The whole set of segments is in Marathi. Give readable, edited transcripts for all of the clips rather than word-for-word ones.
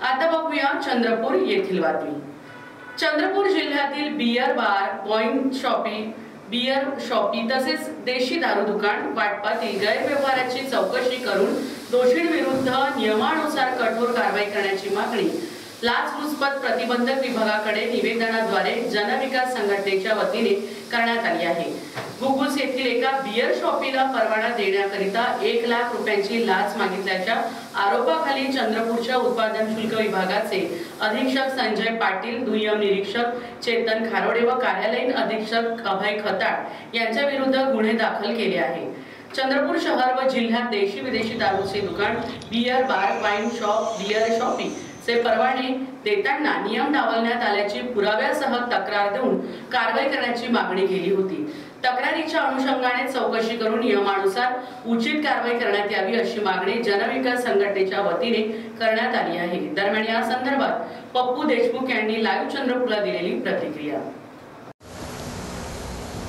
आता बघूया चंद्रपूर येथील बातमी। चंद्रपूर जिल्ह्यातील beer bar, wine shoppe, beer shoppe तसेच देशी दारू दुकान वाटपातील गैरव्यवहाराची चौकशी करून दोषींविरुद्ध नियमानुसार कठोर कारवाई करण्याची मागणी लाचलुचपत प्रतिबंधक विभागाकडे निवेदनाद्वारे जनविकास संघटनेच्या वतीने करण्यात आली आहे। गुगुस येथील एका बियर शॉपीला परवाना देण्याकरिता 1 लाख रुपयांची लाच मागितल्याच्या आरोपाखाली चंद्रपूरच्या उत्पादन शुल्क विभागाचे अधीक्षक संजय पाटील, दुय्यम निरीक्षक चेतन खारोडे व कार्यालयीन अधीक्षक अभय खताळ यांच्या विरुद्ध गुन्हे दाखल केले आहे। चंद्रपूर शहर व जिल्ह्यात देशी विदेशी दारूचे दुकान, beer bar, wine shop, beer shoppe चे परवाने देताना नियम डावलण्यात आल्याची पुराव्यासह तक्रार देऊन कारवाई करण्याची मागणी केली होती। तक्रारीच्या अनुषंगाने चौकशी करून नियमानुसार उचित कारवाई करण्यात यावी अशी मागणी जनविकास संघटनेच्या वतीने करण्यात आली आहे। दरम्यान या संदर्भात पप्पू देशमुख यांनी लाईव्ह चंद्रपूरला दिलेली प्रतिक्रिया।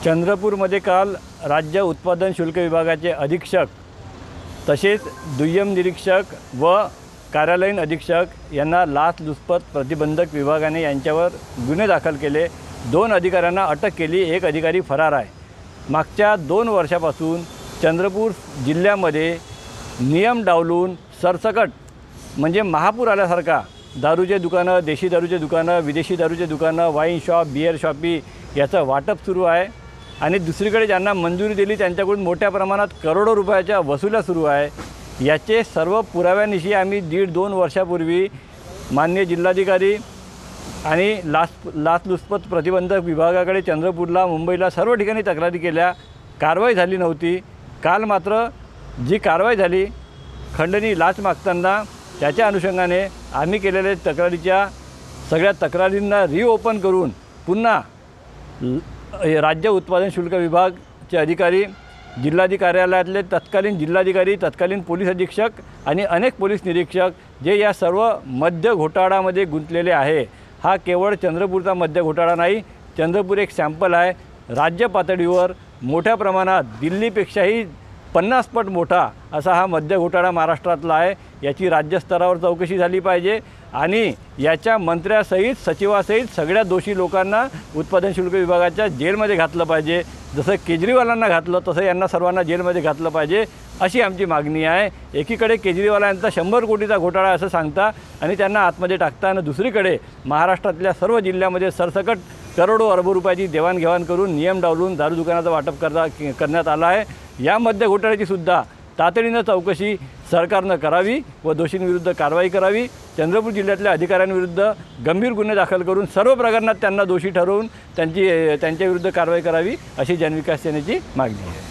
चंद्रपूरमध्ये काल राज्य उत्पादन शुल्क विभागाचे अधीक्षक तसेच दुय्यम निरीक्षक व कार्यालयीन अधीक्षक यांना लाचलुचपत प्रतिबंधक विभागाने यांच्यावर गुन्हे दाखल केले। 2 अधिकाऱ्यांना अटक केली, 1 अधिकारी फरार आहे। मागच्या 2 वर्षापासून चंद्रपूर जिल्ह्यामध्ये नियम डावलून सरसकट म्हणजे महापूर आल्यासारखा दारूचे दुकानं, देशी दारूचे दुकानं, विदेशी दारूचे दुकानं, वाईन शॉप, बियर शॉपी याचं वाटप सुरू आहे आणि दुसरीकडे ज्यांना मंजुरी दिली त्यांच्याकडून मोठ्या प्रमाणात करोडो रुपयाच्या वसुल्या सुरू आहे। याचे सर्व पुराव्यानिशी आम्ही 1.5-2 वर्षापूर्वी माननीय जिल्हाधिकारी आणि लाचलुचपत प्रतिबंधक विभागाकडे चंद्रपूरला, मुंबईला सर्व ठिकाणी तक्रारी केल्या, कारवाई झाली नव्हती। काल मात्र जी कारवाई झाली खंडणी लाच मागताना, त्याच्या अनुषंगाने आम्ही केलेल्या तक्रारीच्या सगळ्या तक्रारींना रिओपन करून पुन्हा राज्य उत्पादन शुल्क विभागचे अधिकारी, जिल्हाधिकारी कार्यालयातले तत्कालीन जिल्हाधिकारी, तत्कालीन पोलीस अधीक्षक आणि अनेक पोलीस निरीक्षक जे या सर्व मद्य घोटाळ्यामध्ये गुंतलेले आहे। हा केवळ चंद्रपूरचा मद्य घोटाळा नाही, चंद्रपूर एक सॅम्पल आहे। राज्य पातळीवर मोठ्या प्रमाणात दिल्लीपेक्षाही 50 पट मोठा असा हा मद्य घोटाळा महाराष्ट्रातला आहे। याची राज्यस्तरावर चौकशी झाली पाहिजे आणि याच्या मंत्र्यासहित, सचिवासहित सगळ्या दोषी लोकांना उत्पादन शुल्क विभागाच्या जेलमध्ये घातलं पाहिजे। जसं केजरीवालांना घातलं तसं यांना सर्वांना जेलमध्ये घातलं पाहिजे अशी आमची मागणी आहे। एकीकडे केजरीवाल यांचा 100 कोटीचा घोटाळा असं सांगता आणि त्यांना आतमध्ये टाकता आणि दुसरीकडे महाराष्ट्रातल्या सर्व जिल्ह्यामध्ये सरसकट करोडो अरबो रुपयाची देवाणघेवाण करून नियम डावलून दारू दुकानाचं वाटप करण्यात आलं आहे। या मद्य घोटाळ्याची सुद्धा तातडीनं चौकशी सरकारनं करावी व दोषींविरुद्ध कारवाई करावी। चंद्रपूर जिल्ह्यातल्या अधिकाऱ्यांविरुद्ध गंभीर गुन्हे दाखल करून सर्व प्रकरणात त्यांना दोषी ठरवून त्यांच्याविरुद्ध कारवाई करावी अशी जनविकास सेनेची मागणी आहे।